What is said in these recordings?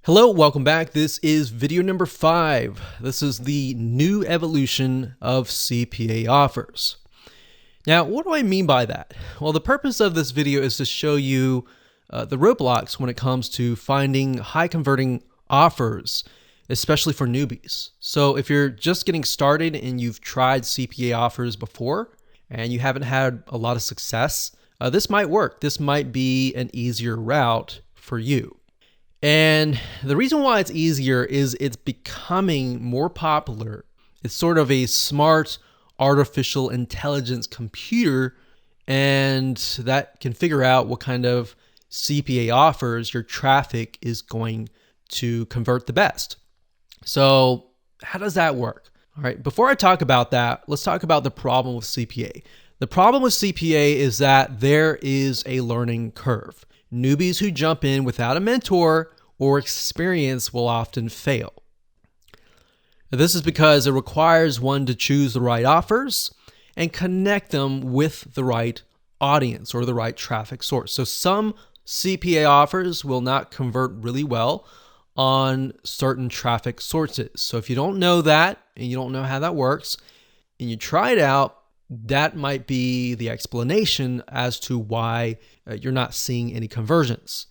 Hello, welcome back. This is video number 5. This is the new evolution of CPA offers. Now, what do I mean by that? Well, the purpose of this video is to show you the roadblocks when it comes to finding high converting offers, especially for newbies. So if you're just getting started and you've tried CPA offers before and you haven't had a lot of success, this might work. This might be an easier route for you. And the reason why it's easier is it's becoming more popular. It's sort of a smart artificial intelligence computer, and that can figure out what kind of CPA offers your traffic is going to convert the best. So how does that work? All right, before I talk about that, let's talk about the problem with CPA. The problem with CPA is that there is a learning curve. Newbies who jump in without a mentor or experience will often fail. This is because it requires one to choose the right offers and connect them with the right audience or the right traffic source. So some CPA offers will not convert really well on certain traffic sources. So if you don't know that and you don't know how that works and you try it out, that might be the explanation as to why you're not seeing any conversions.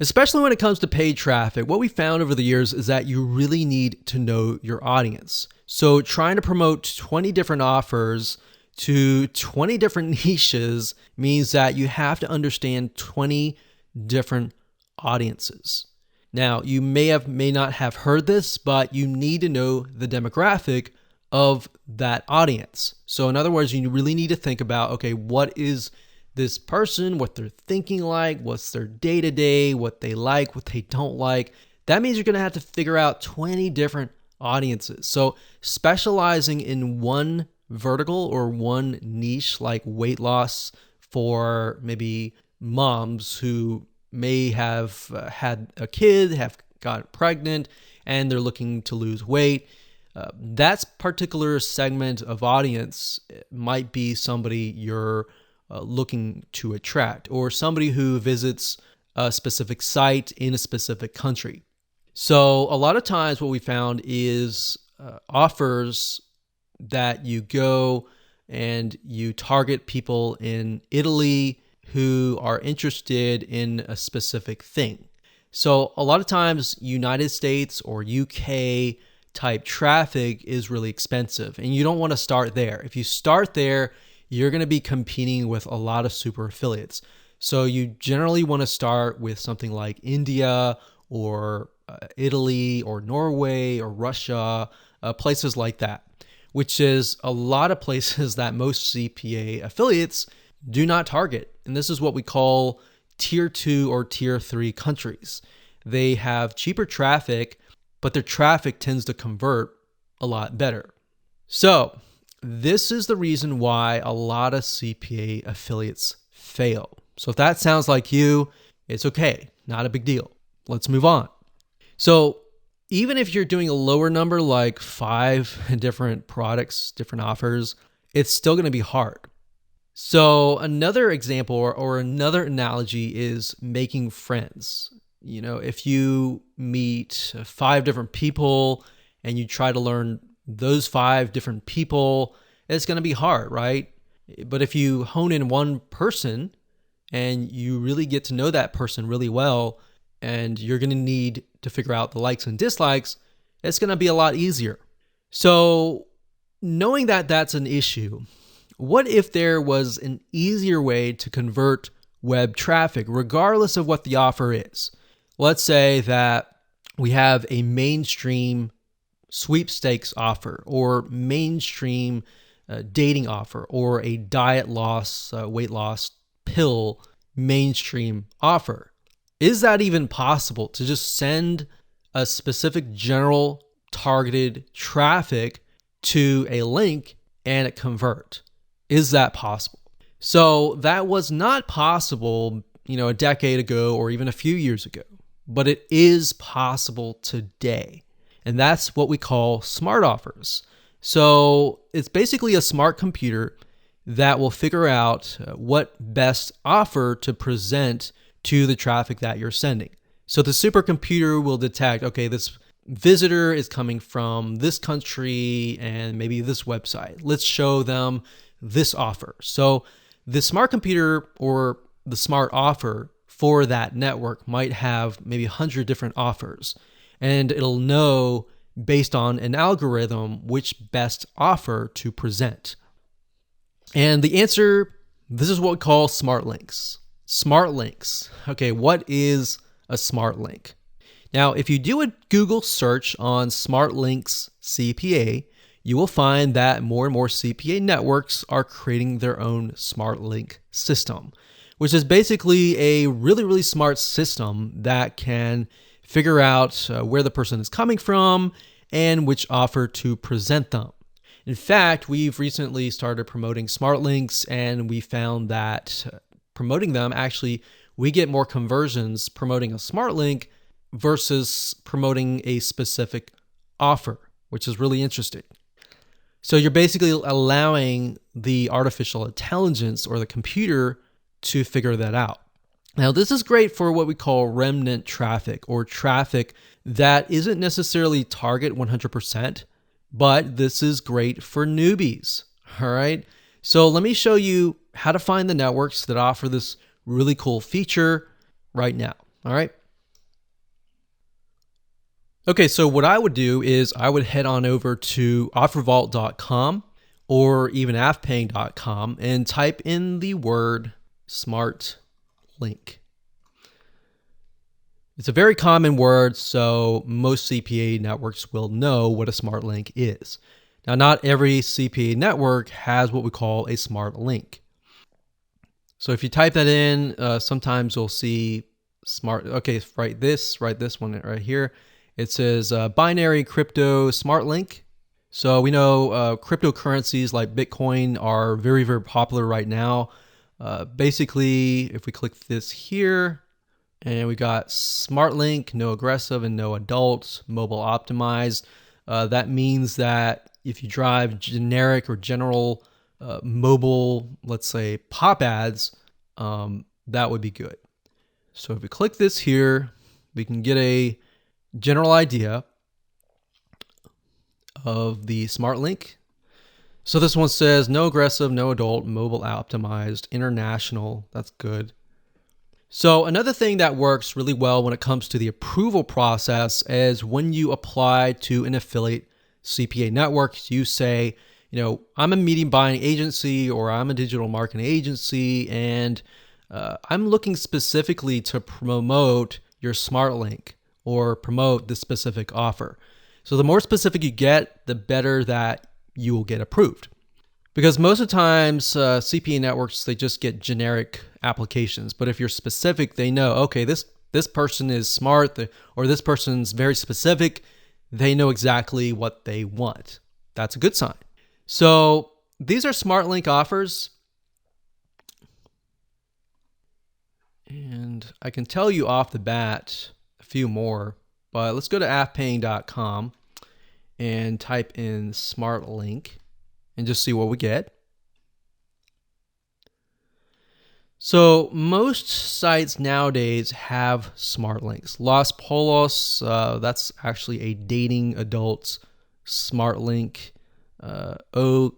Especially when it comes to paid traffic, what we found over the years is that you really need to know your audience. So trying to promote 20 different offers to 20 different niches means that you have to understand 20 different audiences. Now, you may not have heard this, but you need to know the demographic of that audience. So in other words, you really need to think about, okay, what is this person, what they're thinking like, what's their day-to-day, what they like, what they don't like. That means you're going to have to figure out 20 different audiences. So specializing in one vertical or one niche, like weight loss for maybe moms who may have had a kid, have got pregnant, and they're looking to lose weight. That particular segment of audience might be somebody you're looking to attract, or somebody who visits a specific site in a specific country. So a lot of times what we found is offers that you go and you target people in Italy who are interested in a specific thing. So a lot of times United States or UK type traffic is really expensive, and you don't want to start there. If you start there, you're going to be competing with a lot of super affiliates. So you generally want to start with something like India or Italy or Norway or Russia, places like that, which is a lot of places that most CPA affiliates do not target. And this is what we call tier 2 or tier 3 countries. They have cheaper traffic, but their traffic tends to convert a lot better. So this is the reason why a lot of CPA affiliates fail. So if that sounds like you, it's okay, not a big deal. Let's move on. So even if you're doing a lower number, like 5 different products, different offers, it's still going to be hard. So another example or another analogy is making friends. You know, if you meet 5 different people and you try to learn those 5 different people, it's going to be hard, right? But if you hone in one person and you really get to know that person really well, and you're going to need to figure out the likes and dislikes, it's going to be a lot easier. So knowing that that's an issue, what if there was an easier way to convert web traffic, regardless of what the offer is? Let's say that we have a mainstream sweepstakes offer, or mainstream dating offer, or a diet loss, weight loss pill mainstream offer. Is that even possible to just send a specific general targeted traffic to a link and it convert? Is that possible? So that was not possible, a decade ago or even a few years ago, but it is possible today. And that's what we call smart offers. So it's basically a smart computer that will figure out what best offer to present to the traffic that you're sending. So the supercomputer will detect, okay, this visitor is coming from this country and maybe this website. Let's show them this offer. So the smart computer or the smart offer for that network might have maybe 100 different offers, and it'll know based on an algorithm which best offer to present. And the answer, this is what we call smart links. Smart links. Okay, what is a smart link? Now, if you do a Google search on smart links CPA, you will find that more and more CPA networks are creating their own smart link system, which is basically a really, really smart system that can figure out where the person is coming from and which offer to present them. In fact, we've recently started promoting smart links, and we found that promoting them, actually, we get more conversions promoting a smart link versus promoting a specific offer, which is really interesting. So you're basically allowing the artificial intelligence or the computer to figure that out. Now, this is great for what we call remnant traffic, or traffic that isn't necessarily target 100%, but this is great for newbies. All right. So let me show you how to find the networks that offer this really cool feature right now. All right. Okay, so what I would do is I would head on over to offervault.com or even afpaying.com and type in the word smart link. It's a very common word, so most CPA networks will know what a smart link is. Now, not every CPA network has what we call a smart link. So if you type that in, sometimes you'll see smart, okay, write this one right here. It says binary crypto smart link. So we know cryptocurrencies like Bitcoin are very, very popular right now. Basically, if we click this here, and we got smart link, no aggressive and no adult, mobile optimized. That means that if you drive generic or general mobile, let's say pop ads, that would be good. So if we click this here, we can get a general idea of the smart link. So this one says no aggressive, no adult, mobile optimized, international. That's good. So another thing that works really well when it comes to the approval process is when you apply to an affiliate CPA network, you say, you know, I'm a media buying agency or I'm a digital marketing agency, and I'm looking specifically to promote your smart link or promote this specific offer. So the more specific you get, the better that you will get approved. Because most of the times, CPA networks, they just get generic applications. But if you're specific, they know, okay, this person is smart, or this person's very specific. They know exactly what they want. That's a good sign. So these are smart link offers. And I can tell you off the bat a few more, but let's go to afpaying.com and type in smart link and just see what we get. So most sites nowadays have smart links. Los Polos, that's actually a dating adults smart link. OG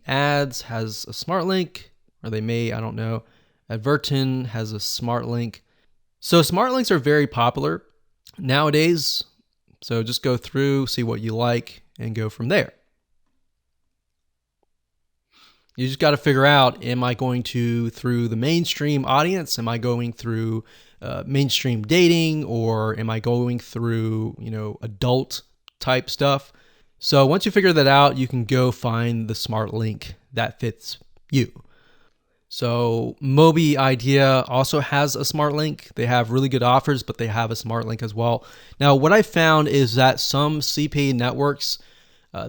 Ads has a smart link, or they may, I don't know. Advertin has a smart link. So smart links are very popular nowadays. So just go through, see what you like, and go from there. You just got to figure out, am I going through the mainstream audience? Am I going through mainstream dating, or am I going through, adult type stuff? So once you figure that out, you can go find the smart link that fits you. So Mobi Idea also has a smart link. They have really good offers, but they have a smart link as well. Now, what I found is that some CPA networks,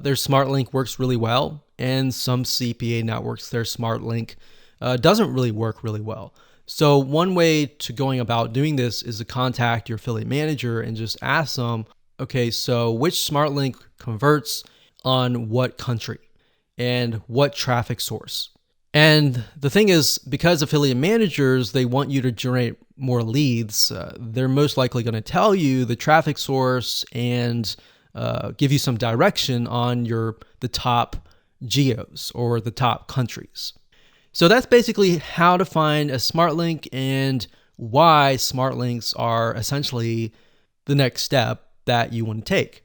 their smart link works really well, and some CPA networks, their smart link doesn't really work really well. So one way to going about doing this is to contact your affiliate manager and just ask them, okay, so which smart link converts on what country and what traffic source? And the thing is, because affiliate managers, they want you to generate more leads, they're most likely going to tell you the traffic source and give you some direction on the top geos or the top countries. So that's basically how to find a smart link and why smart links are essentially the next step that you want to take.